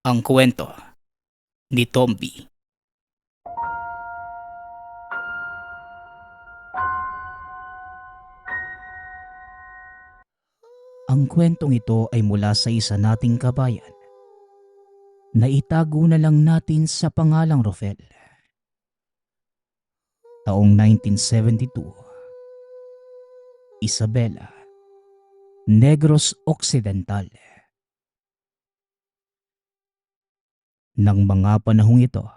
Ang kwento ni Tomby. Ang kwentong ito ay mula sa isa nating kabayan na itago na lang natin sa pangalang Rofel. Taong 1972, Isabela, Negros Occidental. Nang mga panahong ito,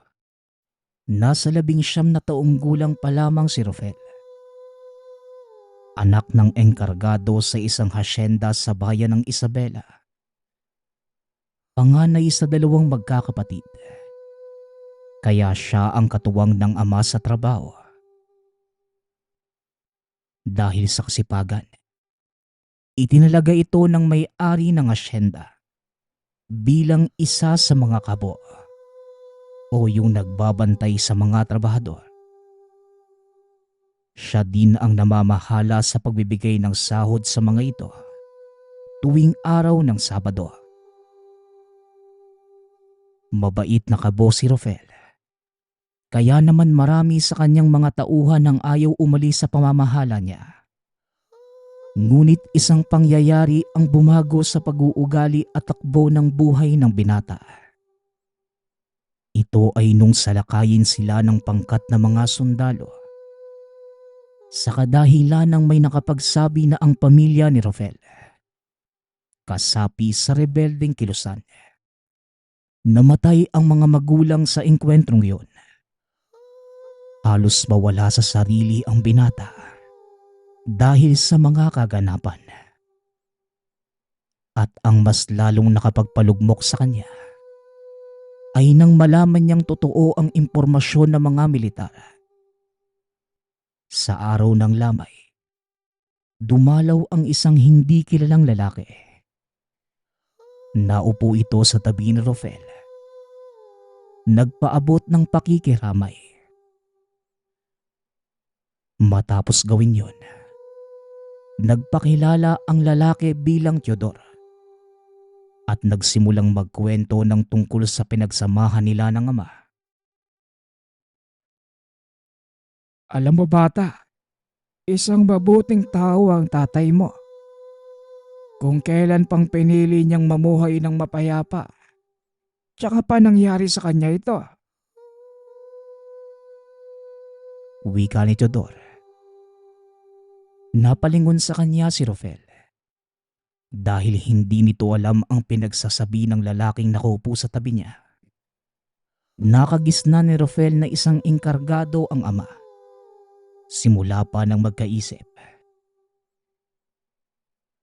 nasa 19 na taong gulang pa lamang si Rofel. Anak ng engkargado sa isang hasyenda sa bayan ng Isabela. Panganay sa 2 magkakapatid. Kaya siya ang katuwang ng ama sa trabaho. Dahil sa kasipagan, itinalaga ito ng may-ari ng asyenda bilang isa sa mga kabo o yung nagbabantay sa mga trabahador. Siya din ang namamahala sa pagbibigay ng sahod sa mga ito tuwing araw ng Sabado. Mabait na kabo si Rofel. Kaya naman marami sa kanyang mga tauhan ang ayaw umalis sa pamamahala niya. Ngunit isang pangyayari ang bumago sa pag-uugali at takbo ng buhay ng binata. Ito ay nung salakayin sila ng pangkat na mga sundalo. Sa kadahilan ng may nakapagsabi na ang pamilya ni Rofel kasapi sa rebeldeng kilusan. Namatay ang mga magulang sa engkwentrong yun. Halos mawala sa sarili ang binata dahil sa mga kaganapan. At ang mas lalong nakapagpalugmok sa kanya ay nang malaman niyang totoo ang impormasyon ng mga militar. Sa araw ng lamay, dumalaw ang isang hindi kilalang lalaki. Naupo ito sa tabi ni Rofel. Nagpaabot ng pakikiramay. Matapos gawin yun, nagpakilala ang lalaki bilang Teodor at nagsimulang magkwento ng tungkol sa pinagsamahan nila ng ama. Alam mo bata, isang mabuting tao ang tatay mo. Kung kailan pang pinili niyang mamuhay ng mapayapa, tsaka pa nangyari sa kanya ito. Wika ni Teodor. Napalingon sa kanya si Rofel dahil hindi nito alam ang pinagsasabi ng lalaking nakaupo sa tabi niya. Nakagisna ni Rofel na isang engkargado ang ama. Simula pa nang magkaisip.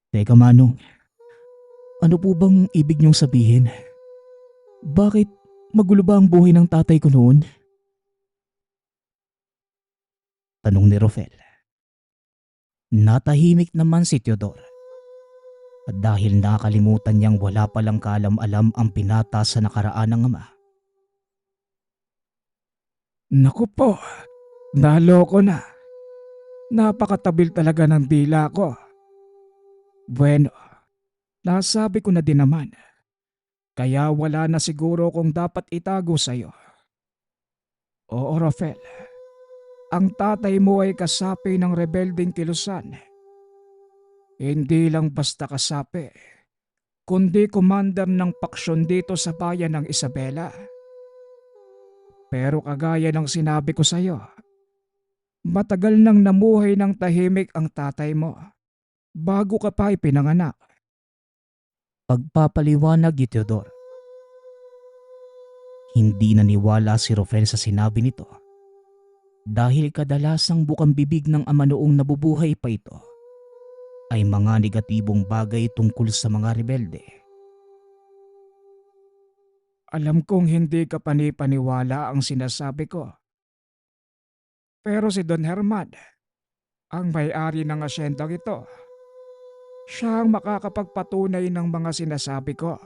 Teka Manong, ano po bang ibig niyong sabihin? Bakit magulo ba ang buhay ng tatay ko noon? Tanong ni Rofel. Natahimik naman si Teodor. Dahil nakalimutan niyang wala palang kaalam-alam ang binata sa nakaraan ng ama. Naku po, naloko na. Napakatabil talaga ng dila ko. Bueno, nasabi ko na din naman. Kaya wala na siguro kung dapat itago sa'yo. Oo, Rafael. Ang tatay mo ay kasapi ng rebeldeng kilusan. Hindi lang basta kasapi, kundi commander ng paksyon dito sa bayan ng Isabela. Pero kagaya ng sinabi ko sa'yo, matagal nang namuhay ng tahimik ang tatay mo bago ka pa ipinanganak. Pagpapaliwanag ni Teodor. Hindi naniwala si Rofel sa sinabi nito dahil kadalasang bukang bibig ng ama noong nabubuhay pa ito ay mga negatibong bagay tungkol sa mga rebelde. Alam kong hindi ka panipaniwala ang sinasabi ko. Pero si Don Herman, ang may-ari ng asyendang ito, siya ang makakapagpatunay ng mga sinasabi ko.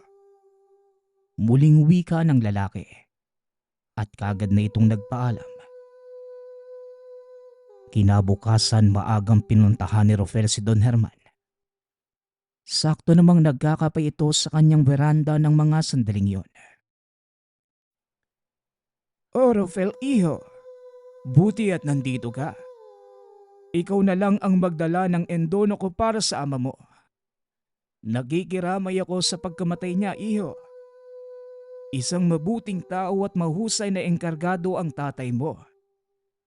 Muling wika ng lalaki at kagad na itong nagpaalam. Kinabukasan maagang pinuntahan ni Rofel si Don Herman. Sakto namang nagkakapay ito sa kanyang veranda ng mga sandaling yon. Oh, Rafael, iho. Buti at nandito ka. Ikaw na lang ang magdala ng endono ko para sa ama mo. Nagigiramay ako sa pagkamatay niya, iho. Isang mabuting tao at mahusay na engkargado ang tatay mo.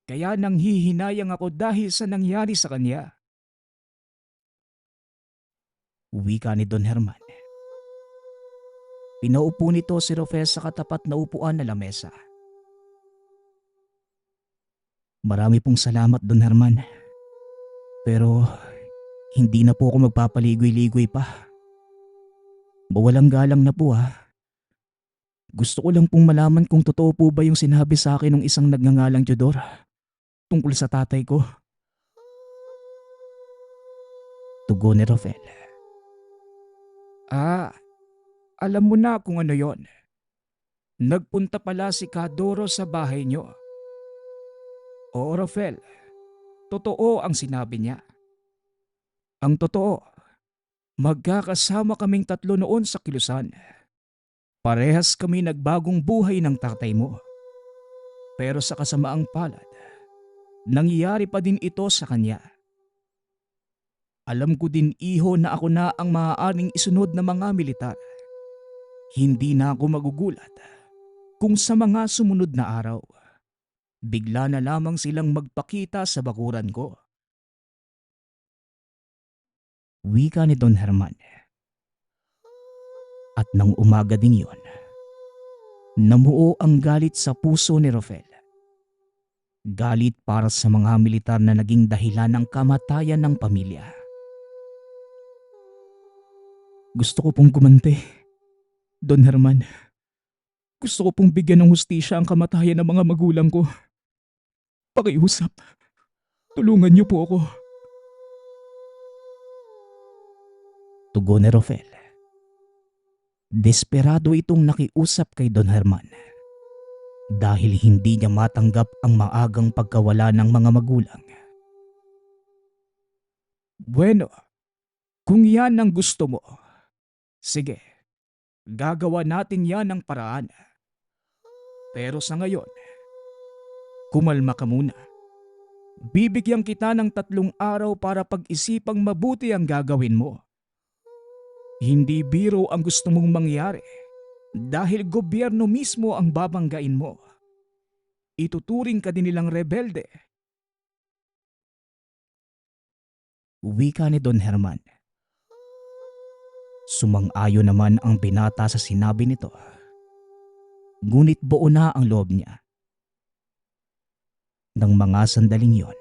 Kaya nanghihinayang ako dahil sa nangyari sa kanya. Wika ni Don Herman. Pinaupo nito si Rafael sa katapat na upuan na lamesa. Marami pong salamat, Don Herman. Pero hindi na po ako magpapaligoy-ligoy pa. Mawalang galang na po ha. Gusto ko lang pong malaman kung totoo po ba yung sinabi sa akin ng isang nagngangalang Teodor tungkol sa tatay ko. Tugon ni Rafael. Alam mo na kung ano yon. Nagpunta pala si Kadoro sa bahay niyo. Oo, Rafael. Totoo ang sinabi niya. Ang totoo, magkakasama kaming tatlo noon sa kilusan. Parehas kami nagbagong buhay ng tatay mo. Pero sa kasamaang palad, nangyari pa din ito sa kanya. Alam ko din, iho, na ako na ang maaaring isunod na mga militar. Hindi na ako magugulat kung sa mga sumunod na araw, bigla na lamang silang magpakita sa bakuran ko. Wika ni Don Herman. At nang umaga ding yon, namuo ang galit sa puso ni Rafael. Galit para sa mga militar na naging dahilan ng kamatayan ng pamilya. Gusto ko pong gumanti, Don Herman. Gusto ko pong bigyan ng hustisya ang kamatayan ng mga magulang ko. Pakiusap, tulungan niyo po ako. Tugon ni Rafael. Desperado itong nakiusap kay Don Herman dahil hindi niya matanggap ang maagang pagkawala ng mga magulang. Bueno, kung yan ang gusto mo, sige, gagawa natin yan ng paraan. Pero sa ngayon, kumalma ka muna. Bibigyan kita ng 3 araw para pag-isipang mabuti ang gagawin mo. Hindi biro ang gusto mong mangyari dahil gobyerno mismo ang babanggain mo. Ituturing ka din nilang rebelde. Wika ni Don Herman. Sumang-ayon naman ang binata sa sinabi nito. Ngunit buo na ang loob niya. Nang mga sandaling yon,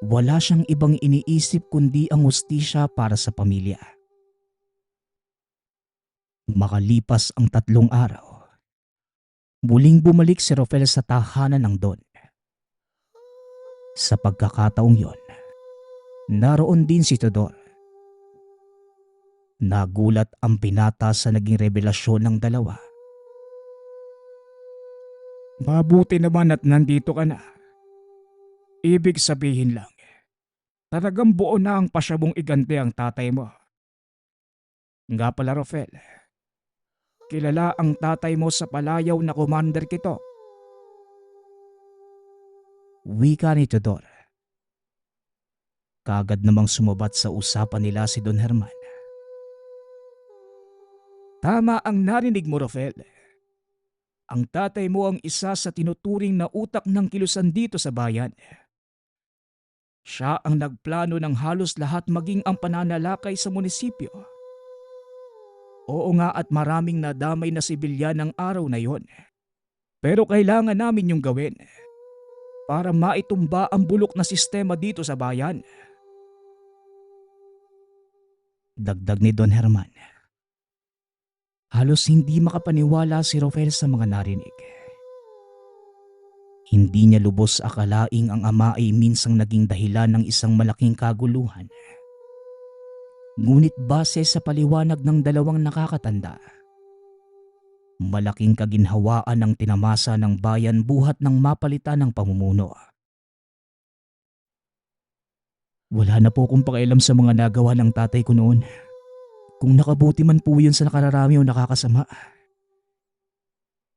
wala siyang ibang iniisip kundi ang hustisya para sa pamilya. Makalipas ang 3 araw, muling bumalik si Rafael sa tahanan ng Don. Sa pagkakataong yon, naroon din si Teodor. Nagulat ang binata sa naging revelasyon ng dalawa. Mabuti naman at nandito ka na. Ibig sabihin lang, talagang buo na ang pasya mong iganti ang tatay mo. Nga pala, Rafael, kilala ang tatay mo sa palayaw na Commander Kito. Wika ni Teodor. Kagad namang sumabat sa usapan nila si Don Herman. Tama ang narinig mo, Rafael. Ang tatay mo ang isa sa tinuturing na utak ng kilusan dito sa bayan. Siya ang nagplano ng halos lahat maging ang pananalakay sa munisipyo. Oo nga, at maraming nadamay na sibilyan ng araw na yon. Pero kailangan namin yung gawin para maitumba ang bulok na sistema dito sa bayan. Dagdag ni Don Herman. Halos hindi makapaniwala si Rafael sa mga narinig. Hindi niya lubos akalaing ang ama ay minsang naging dahilan ng isang malaking kaguluhan. Ngunit base sa paliwanag ng dalawang nakakatanda, malaking kaginhawaan ang tinamasa ng bayan buhat ng mapalitan ng pamumuno. Wala na po akong pakialam sa mga nagawa ng tatay ko noon. Kung nakabuti man po yun sa nakararami o nakakasama.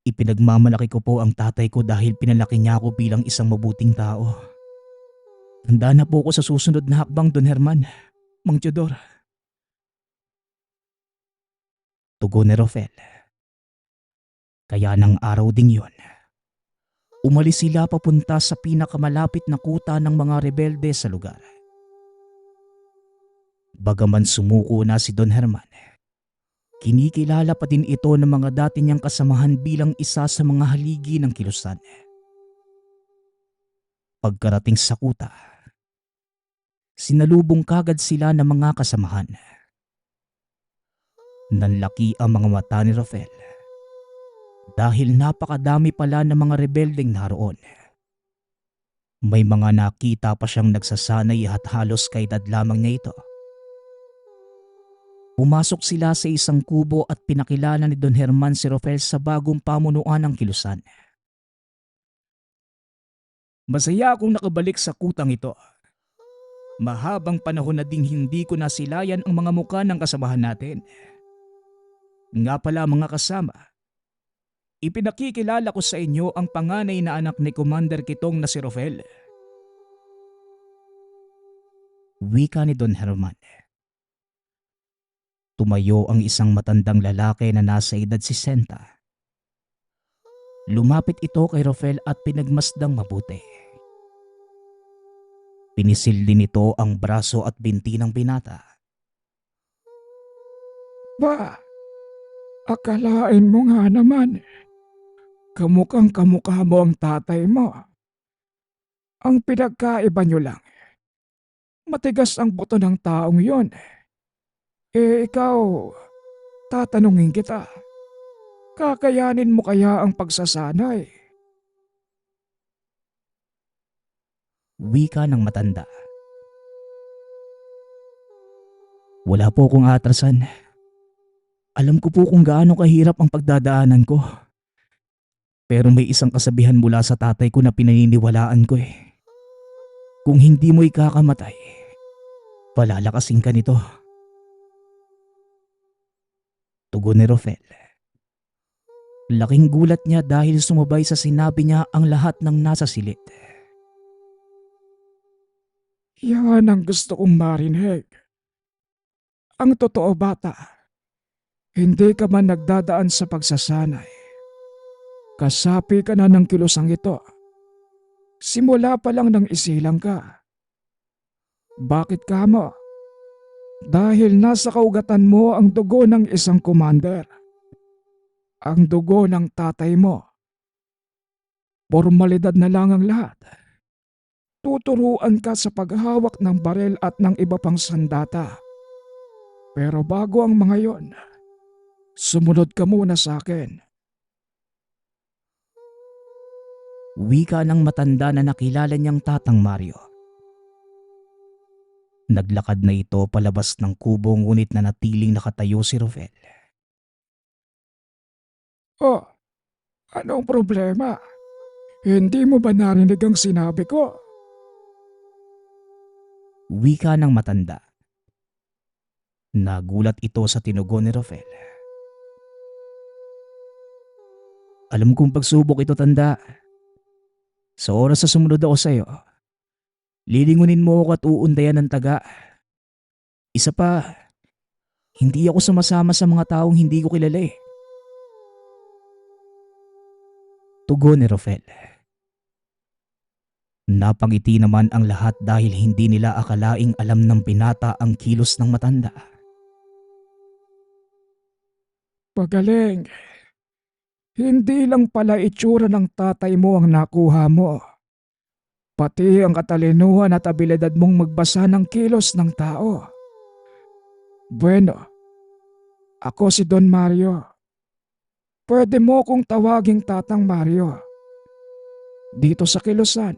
Ipinagmamalaki ko po ang tatay ko dahil pinalaki niya ako bilang isang mabuting tao. Handa na po ako sa susunod na hakbang, Don Herman, Mang Teodor. Tugon ni Rofel. Kaya ng araw ding yon, umalis sila papunta sa pinakamalapit na kuta ng mga rebelde sa lugar. Bagaman sumuko na si Don Herman, kinikilala pa din ito ng mga dati niyang kasamahan bilang isa sa mga haligi ng kilusan. Pagkarating sa kuta, sinalubong kagad sila ng mga kasamahan. Nanlaki ang mga mata ni Rafael dahil napakadami pala ng mga rebeldeng naroon. May mga nakita pa siyang nagsasanay at halos kaedad lamang niya ito. Pumasok sila sa isang kubo at pinakilala ni Don Herman si Rafael sa bagong pamunuan ng kilusan. Masaya akong nakabalik sa kutang ito. Mahabang panahon na ding hindi ko nasilayan ang mga muka ng kasamahan natin. Nga pala mga kasama, ipinakikilala ko sa inyo ang panganay na anak ni Commander Kitong na si Rafael. Wika ni Don Herman. Tumayo ang isang matandang lalaki na nasa edad 60. Lumapit ito kay Rafael at pinagmasdang mabuti. Pinisil din ito ang braso at binti ng binata. Ba, akalain mo nga naman, kamukhang kamukha mo ang tatay mo. Ang pinagkaiba nyo lang, matigas ang buto ng taong yon. Ikaw, tatanungin kita, kakayanin mo kaya ang pagsasanay? Wika ng matanda. Wala po akong atrasan. Alam ko po kung gaano kahirap ang pagdadaanan ko. Pero may isang kasabihan mula sa tatay ko na pinaniniwalaan ko eh. Kung hindi mo ikakamatay, palalakasin ka nito. Tugon ni Rafael. Laking gulat niya dahil sumabay sa sinabi niya ang lahat ng nasa silid. Yan ang gusto kong marinig. Ang totoo bata, hindi ka man nagdadaan sa pagsasanay. Kasapi ka na ng kilusang ito. Simula pa lang nang isilang ka. Bakit ka mo? Dahil nasa kaugatan mo ang dugo ng isang commander. Ang dugo ng tatay mo. Formalidad na lang ang lahat. Tuturuan ka sa paghawak ng barel at ng iba pang sandata. Pero bago ang mga yon, sumunod ka muna sa akin. Wika ng matanda na nakilala niyang Tatang Mario. Naglakad na ito palabas ng kubo ngunit nanatiling nakatayo si Rafael. Oh, anong problema? Hindi mo ba narinig ang sinabi ko? Wika ng matanda. Nagulat ito sa tinugon ni Rafael. Alam kong pagsubok ito, tanda. Sa oras sa sumunod ako sa iyo, lilingunin mo ako at uundayan ng taga. Isa pa, hindi ako sumasama sa mga taong hindi ko kilala eh. Tugon ni Rafael. Napangiti naman ang lahat dahil hindi nila akalaing alam ng binata ang kilos ng matanda. Pagaling. Hindi lang pala itsura ng tatay mo ang nakuha mo. Pati ang katalinuhan at abilidad mong magbasa ng kilos ng tao. Bueno, ako si Don Mario. Pwede mo kong tawaging Tatang Mario. Dito sa kilusan,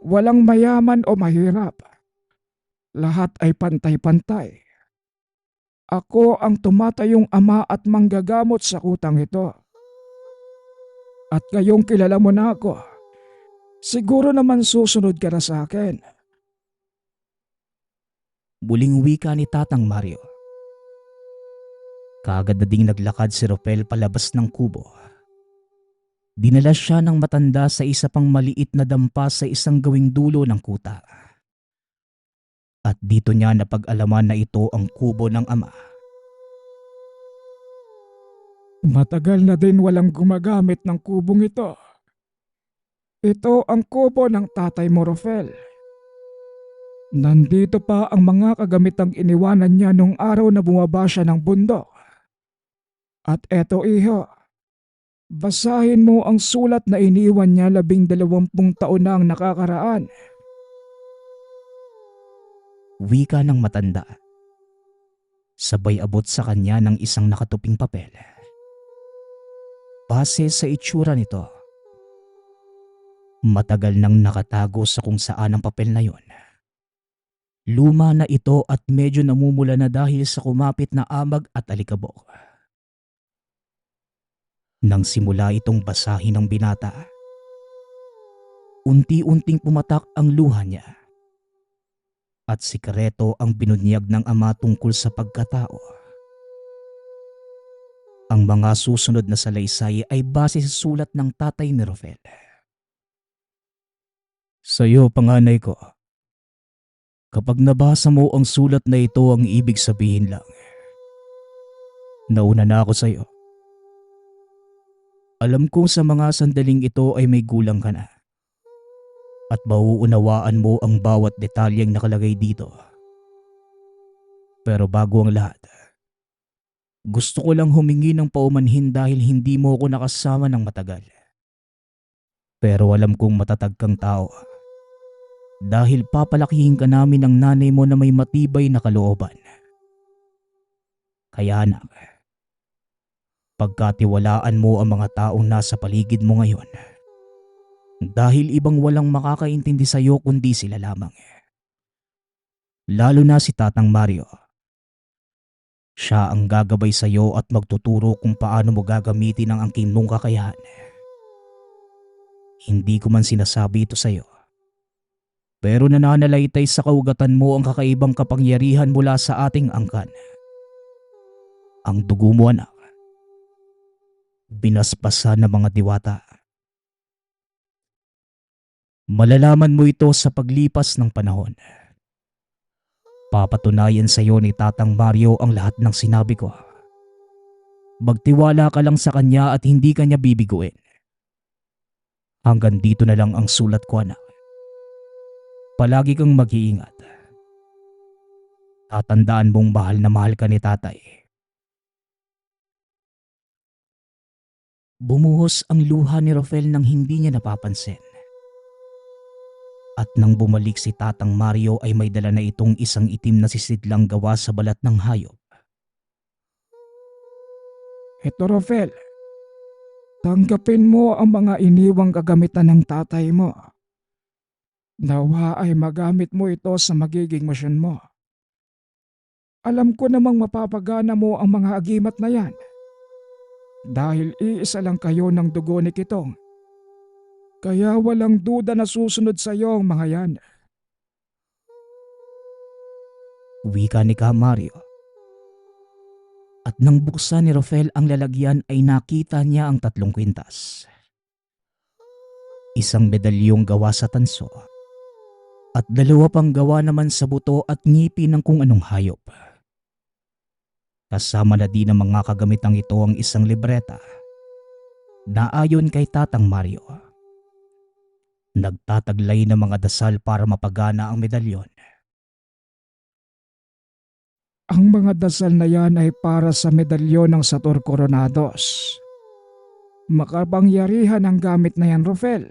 walang mayaman o mahirap. Lahat ay pantay-pantay. Ako ang tumatayong ama at manggagamot sa kutang ito. At ngayong kilala mo na ako, siguro naman susunod ka na sa akin. Muling wika ni Tatang Mario. Kaagad na ding naglakad si Rafael palabas ng kubo Dinala siya ng matanda sa isa pang maliit na dampa sa isang gawing dulo ng kuta. At dito niya napag-alaman na ito ang kubo ng ama. Matagal na din walang gumagamit ng kubong ito. Ito ang kubo ng tatay mo, Rofel. Nandito pa ang mga kagamitang iniwanan niya nung araw na bumaba siya ng bundok. At eto iho, basahin mo ang sulat na iniwan niya 20 taon na ang nakakaraan. Wika ng matanda. Sabay abot sa kanya ng isang nakatuping papel. Base sa itsura nito, matagal nang nakatago sa kung saan ang papel na yon. Luma na ito at medyo namumula na dahil sa kumapit na amag at alikabok. Nang simula itong basahin ng binata, unti-unting pumatak ang luha niya. At sikreto ang binunyag ng ama tungkol sa pagkatao. Ang mga susunod na salaysay ay base sa sulat ng tatay ni Rofel. Sa iyo, panganay ko, kapag nabasa mo ang sulat na ito, ang ibig sabihin lang, nauna na ako sa iyo. Alam kong sa mga sandaling ito ay may gulang ka na. At mauunawaan mo ang bawat detalyeng nakalagay dito. Pero bago ang lahat, gusto ko lang humingi ng paumanhin dahil hindi mo ako nakasama ng matagal. Pero alam kong matatag kang tao. Dahil papalakihin ka namin ng nanay mo na may matibay na kalooban. Kaya anak, pagkatiwalaan mo ang mga taong nasa paligid mo ngayon. Dahil ibang walang makakaintindi sa iyo kundi sila lamang. Lalo na si Tatang Mario. Siya ang gagabay sa iyo at magtuturo kung paano mo gagamitin ang angking mong kakayahan. Hindi ko man sinasabi ito sa iyo. Pero nananalaytay sa kaugatan mo ang kakaibang kapangyarihan mula sa ating angkan. Ang dugo mo, anak, binasbasa ng mga diwata. Malalaman mo ito sa paglipas ng panahon. Papatunayan sa iyo ni Tatang Mario ang lahat ng sinabi ko. Magtiwala ka lang sa kanya at hindi kanya bibiguin. Hanggang dito na lang ang sulat ko, anak. Palagi kang mag-iingat. Tatandaan mong mahal na mahal ka ni tatay. Bumuhos ang luha ni Rofel nang hindi niya napapansin. At nang bumalik si Tatang Mario ay may dala na itong isang itim na sisidlang gawa sa balat ng hayop. Ito, Rofel. Tanggapin mo ang mga iniwang kagamitan ng tatay mo. Nawa ay magamit mo ito sa magiging misyon mo. Alam ko namang mapapagana mo ang mga agimat na yan. Dahil iisa lang kayo ng dugo ni Kitong. Kaya walang duda na susunod sa iyo ang mga yan. Wika ni Ka Mario. At nang buksan ni Rofel ang lalagyan ay nakita niya ang 3 kwintas. Isang medalyong gawa sa tanso. At 2 pang gawa naman sa buto at ngipin ng kung anong hayop. Kasama na din ng mga kagamitang ito ang isang libreta na ayon kay Tatang Mario, nagtataglay ng mga dasal para mapagana ang medalyon. Ang mga dasal na yan ay para sa medalyon ng Sator Coronados. Makapangyarihan ang gamit na yan, Rofel.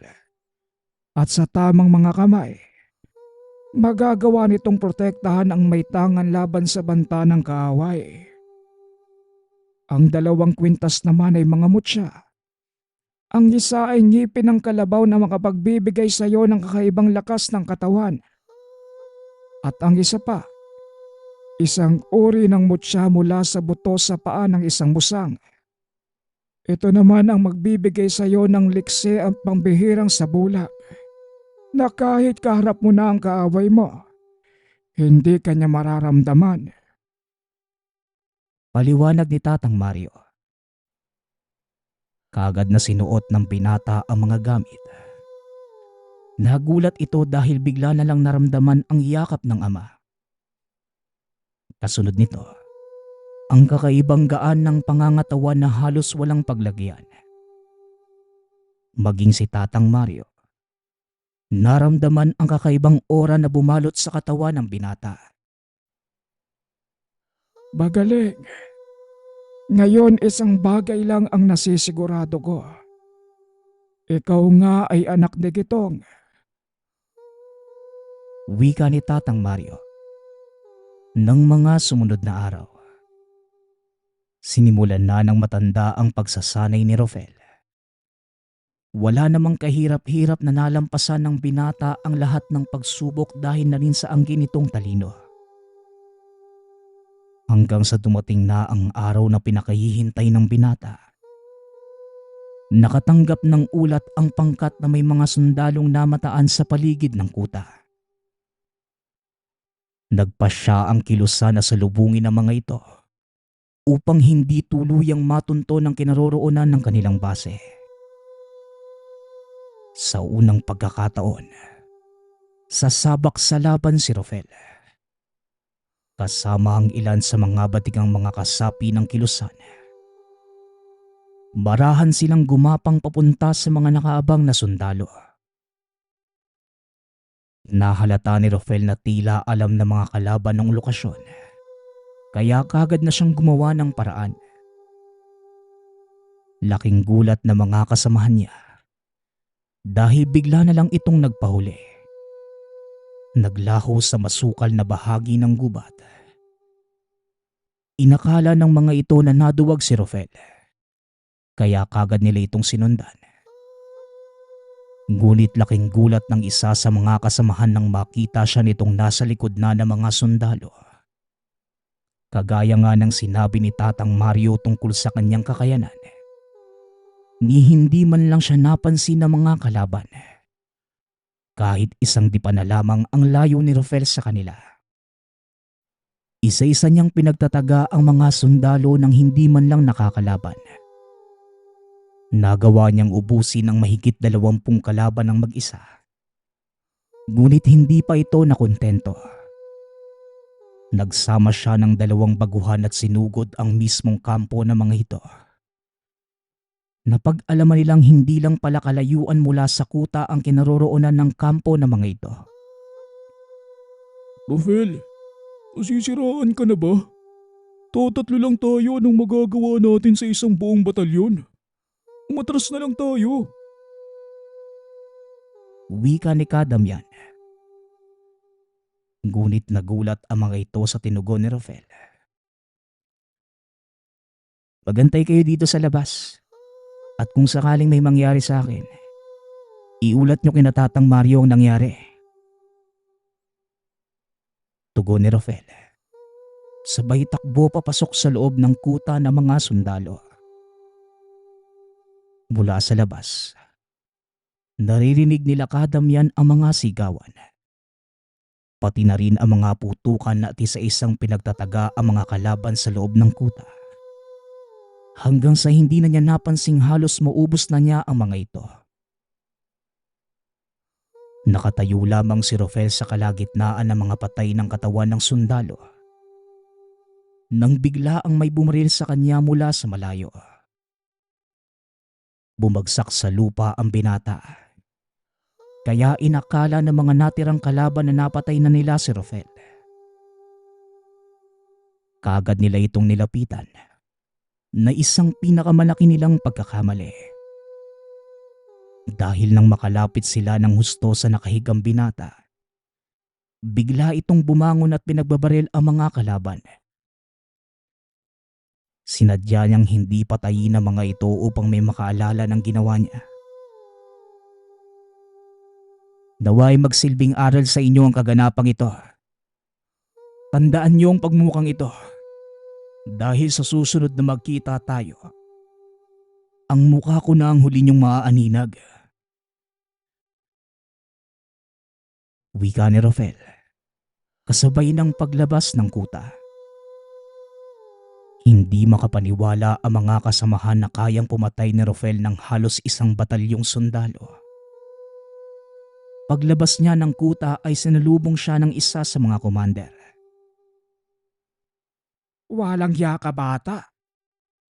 At sa tamang mga kamay, magagawa nitong protektahan ang may tangan laban sa banta ng kaaway. Ang 2 kwintas naman ay mga mutya. Ang isa ay ngipin ng kalabaw na makapagbibigay sa iyo ng kakaibang lakas ng katawan. At ang isa pa, isang uri ng mutya mula sa buto sa paa ng isang musang. Ito naman ang magbibigay sa iyo ng likse at pambihirang sabula na kahit kaharap mo na ang kaaway mo, hindi kanya mararamdaman. Paliwanag ni Tatang Mario. Kaagad na sinuot ng binata ang mga gamit. Nagulat ito dahil bigla na lang naramdaman ang yakap ng ama. Kasunod nito, ang kakaibang gaan ng pangangatawan na halos walang paglagyan. Maging si Tatang Mario, naramdaman ang kakaibang aura na bumalot sa katawan ng binata. Magaling. Ngayon isang bagay lang ang nasisigurado ko. Ikaw nga ay anak ni Gitong. Wika ni Tatang Mario. Nang mga sumunod na araw, sinimulan na ng matanda ang pagsasanay ni Rofel. Wala namang kahirap-hirap na nalampasan ng binata ang lahat ng pagsubok dahil na rin sa angkin nitong talino. Hanggang sa dumating na ang araw na pinakahihintay ng binata. Nakatanggap ng ulat ang pangkat na may mga sundalong namataan sa paligid ng kuta. Nagpasya ang kilusan na salubungin ng mga ito upang hindi tuluyang matunto ng kinaroroonan ng kanilang base. Sa unang pagkakataon, sasabak sa laban si Rofel. Kasama ang ilan sa mga batigang mga kasapi ng kilusan. Barahan silang gumapang papunta sa mga nakaabang na sundalo. Nahalata ni Rofel na tila alam ng mga kalaban ng lokasyon, kaya kagad na siyang gumawa ng paraan. Laking gulat na mga kasamahan niya dahil bigla na lang itong nagpahuli. Naglaho sa masukal na bahagi ng gubat. Inakala ng mga ito na naduwag si Rofel, kaya kagad nila itong sinundan. Ngunit laking gulat ng isa sa mga kasamahan nang makita siya nitong nasa likod na ng mga sundalo. Kagaya nga ng sinabi ni Tatang Mario tungkol sa kanyang kakayanan, ni hindi man lang siya napansin ng mga kalaban. Kahit isang dipa na lamang ang layo ni Rofel sa kanila. Isa-isa niyang pinagtataga ang mga sundalo nang hindi man lang nakakalaban. Nagawa niyang ubusin ang mahigit 20 kalaban ng mag-isa. Ngunit hindi pa ito nakontento. Nagsama siya ng 2 baguhan at sinugod ang mismong kampo ng mga ito. Napag-alaman nilang hindi lang pala kalayuan mula sa kuta ang kinaroroonan ng kampo ng mga ito. Rofel, masisiraan ka na ba? Tatlo lang tayo anong magagawa natin sa isang buong batalyon. Umatras na lang tayo. Wika ni Kadamyan. Ngunit nagulat ang mga ito sa tinugon ni Rofel. Magantay kayo dito sa labas. At kung sakaling may mangyari sa akin, iulat niyo kina Tatang Mario ang nangyari. Tugon ni Rofel. Sabay takbo papasok sa loob ng kuta ng mga sundalo. Mula sa labas, naririnig nila Kadamyan ang mga sigawan. Pati na rin ang mga putukan na isa-isang pinagtataga ang mga kalaban sa loob ng kuta. Hanggang sa hindi na niya napansing halos maubos na niya ang mga ito. Nakatayo lamang si Rofel sa kalagitnaan ng mga patay ng katawan ng sundalo. Nang bigla ang may bumaril sa kanya mula sa malayo. Bumagsak sa lupa ang binata. Kaya inakala ng mga natirang kalaban na napatay na nila si Rofel. Kaagad nila itong nilapitan na isang pinakamalaki nilang pagkakamali. Dahil nang makalapit sila ng husto sa nakahigang binata, bigla itong bumangon at pinagbabaril ang mga kalaban. Sinadya niyang hindi patayin ang mga ito upang may makaalala ng ginawa niya. Naway magsilbing aral sa inyo ang kaganapang ito. Tandaan niyo ang pagmukang ito. Dahil sa susunod na magkita tayo, ang mukha ko na ang huli niyong maaaninag. Wika ni Rofel, kasabay ng paglabas ng kuta. Hindi makapaniwala ang mga kasamahan na kayang pumatay ni Rofel ng halos isang batalyong sundalo. Paglabas niya ng kuta ay sinalubong siya ng isa sa mga commander. Walang ya ka bata.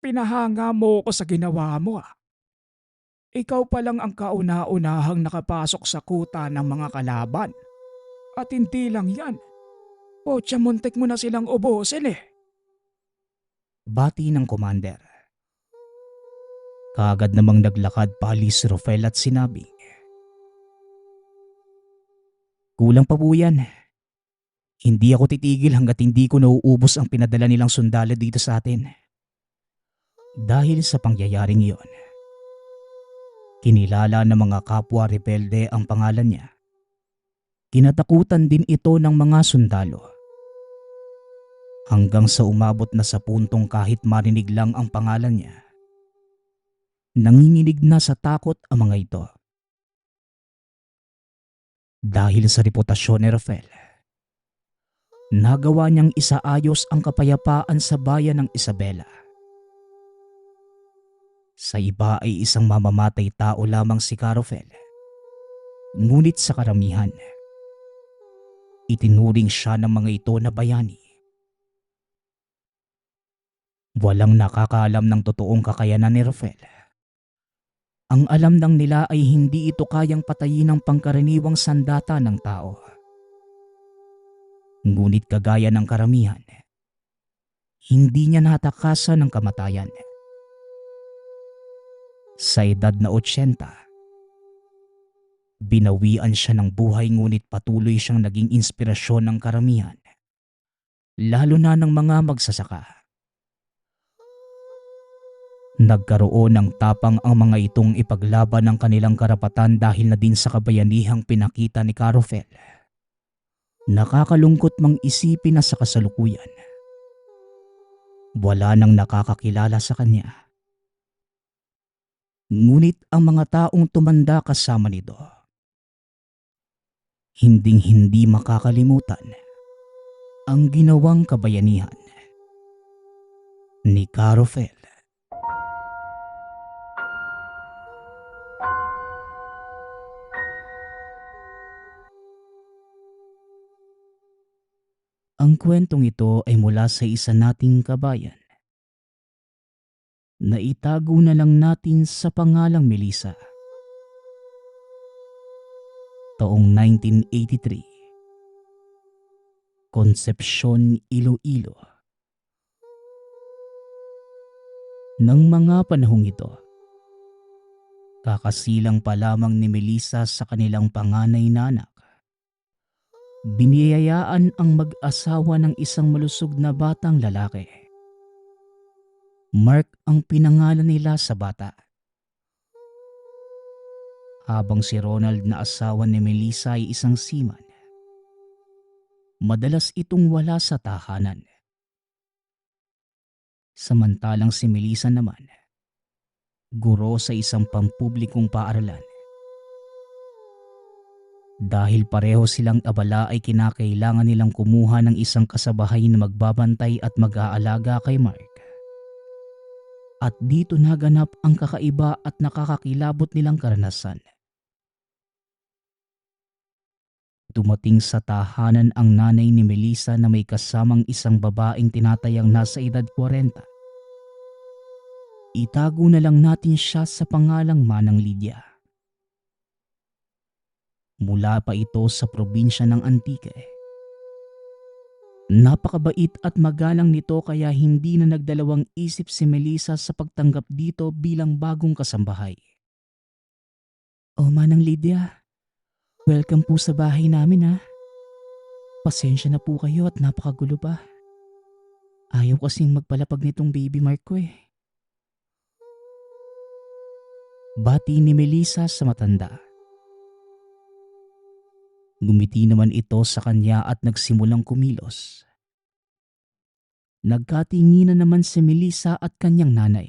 Pinahanga mo ko sa ginawa mo ah. Ikaw pa lang ang kauna-unahang nakapasok sa kuta ng mga kalaban. At hindi lang yan. Potya muntik mo na silang ubusin eh. Bati ng commander. Kaagad namang naglakad paalis si Rofel at sinabi, "Kulang pa po yan. Hindi ako titigil hanggat hindi ko nauubos ang pinadala nilang sundalo dito sa atin." Dahil sa pangyayaring iyon, kinilala ng mga kapwa rebelde ang pangalan niya. Kinatakutan din ito ng mga sundalo. Hanggang sa umabot na sa puntong kahit marinig lang ang pangalan niya, nanginginig na sa takot ang mga ito. Dahil sa reputasyon ni Rafael, nagawa niyang isaayos ang kapayapaan sa bayan ng Isabela. Sa iba ay isang mamamatay tao lamang si Carofel. Ngunit sa karamihan, itinuring siya ng mga ito na bayani. Walang nakakaalam ng totoong kakayanan ni Rafael. Ang alam lang nila ay hindi ito kayang patayin ng pangkaraniwang sandata ng tao. Ngunit kagaya ng karamihan, hindi niya natakasan ng kamatayan. Sa edad na 80, binawian siya ng buhay ngunit patuloy siyang naging inspirasyon ng karamihan, lalo na ng mga magsasaka. Nagkaroon ng tapang ang mga itong ipaglaban ang kanilang karapatan dahil na din sa kabayanihang pinakita ni Carofel. Nakakalungkot mang isipin na sa kasalukuyan, wala nang nakakakilala sa kanya. Ngunit ang mga taong tumanda kasama nito, hinding-hindi makakalimutan ang ginawang kabayanihan ni Carofel. Ang kwentong ito ay mula sa isa nating kabayan na itago na lang natin sa pangalang Melissa. Taong 1983, Concepcion, Iloilo. Nang mga panahong ito, kakasilang pa lamang ni Melissa sa kanilang panganay na anak. Biniyayaan ang mag-asawa ng isang malusog na batang lalaki. Mark ang pinangalan nila sa bata. Habang si Ronald na asawa ni Melissa ay isang seaman, madalas itong wala sa tahanan. Samantalang si Melissa naman, guro sa isang pampublikong paaralan. Dahil pareho silang abala ay kinakailangan nilang kumuha ng isang kasabahay na magbabantay at mag-aalaga kay Mark. At dito naganap ang kakaiba at nakakakilabot nilang karanasan. Dumating sa tahanan ang nanay ni Melissa na may kasamang isang babaeng tinatayang nasa edad 40. Itago na lang natin siya sa pangalang Manang Lydia. Mula pa ito sa probinsya ng Antique. Napakabait at magalang nito kaya hindi na nagdalawang isip si Melissa sa pagtanggap dito bilang bagong kasambahay. "O Manang Lydia, welcome po sa bahay namin ha. Pasensya na po kayo at napakagulo pa. Ayaw kasing magpalapag nitong baby Mark ko eh." Bati ni Melissa sa matanda. Ngumiti naman ito sa kanya at nagsimulang kumilos. Nagkatinginan naman si Melissa at kanyang nanay.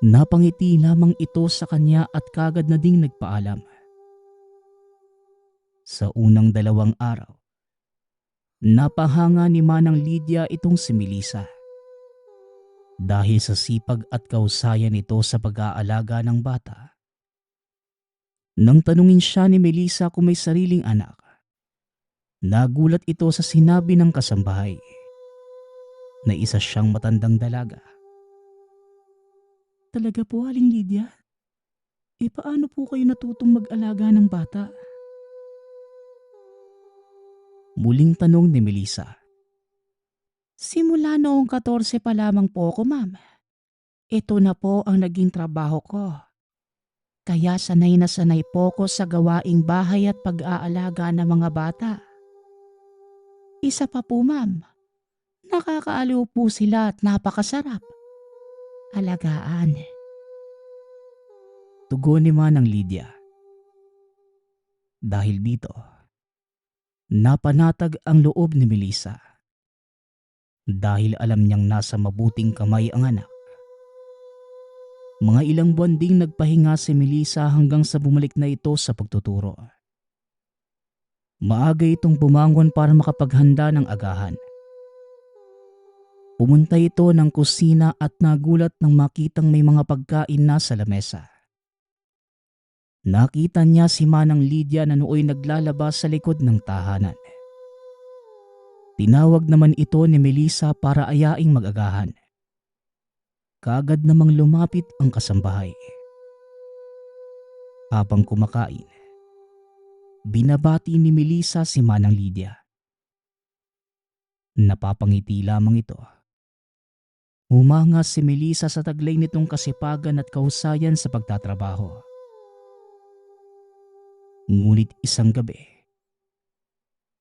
Napangiti lamang ito sa kanya at kagad na ding nagpaalam. Sa unang 2 araw, napahanga ni Manang Lydia itong si Melissa. dahil sa sipag at kahusayan nito sa pag-aalaga ng bata. Nang tanungin siya ni Melissa kung may sariling anak, nagulat ito sa sinabi ng kasambahay na isa siyang matandang dalaga. Talaga po, Aling Lydia? Paano po kayo natutong mag-alaga ng bata? Muling tanong ni Melissa. Simula noong 14 pa lamang po ako, ma'am. Ito na po ang naging trabaho ko. Kaya sanay na sanay po ko sa gawaing bahay at pag-aalaga ng mga bata. Isa pa po, ma'am. Nakakaaliw po sila at napakasarap alagaan. Tugon ni Manang Lydia. Dahil dito, napanatag ang loob ni Melissa. Dahil alam niyang nasa mabuting kamay ang anak. Mga ilang buwan ding nagpahinga si Melissa hanggang sa bumalik na ito sa pagtuturo. Maaga itong bumangon para makapaghanda ng agahan. Pumunta ito ng kusina at nagulat nang makitang may mga pagkain na sa lamesa. Nakita niya si Manang Lydia na nooy naglalabas sa likod ng tahanan. Tinawag naman ito ni Melissa para ayaing mag-agahan. Kaagad namang lumapit ang kasambahay. Habang kumakain, binabati ni Melissa si Manang Lydia. Napapangiti lamang ito. Humanga si Melissa sa taglay nitong kasipagan at kahusayan sa pagtatrabaho. Ngunit isang gabi,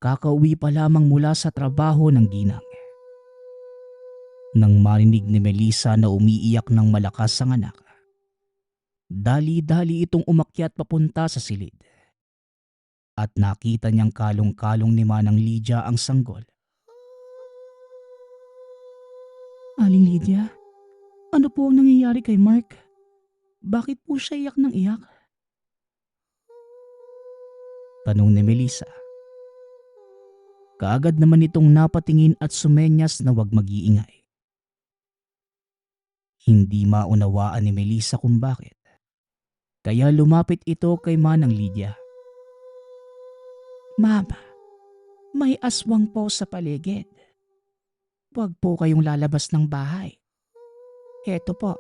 kakauwi pa lamang mula sa trabaho ng ginang. Nang marinig ni Melissa na umiiyak ng malakas ang anak, dali-dali itong umakyat papunta sa silid. At nakita niyang kalong-kalong ni Manang Lydia ang sanggol. Aling Lydia, ano po ang nangyayari kay Mark? Bakit po siya iyak ng iyak? Tanong ni Melissa. Kaagad naman itong napatingin at sumenyas na huwag mag-iingay. Hindi maunawaan ni Melissa kung bakit. Kaya lumapit ito kay Manang Lydia. Ma'am, may aswang po sa paligid. Huwag po kayong lalabas ng bahay. Heto po,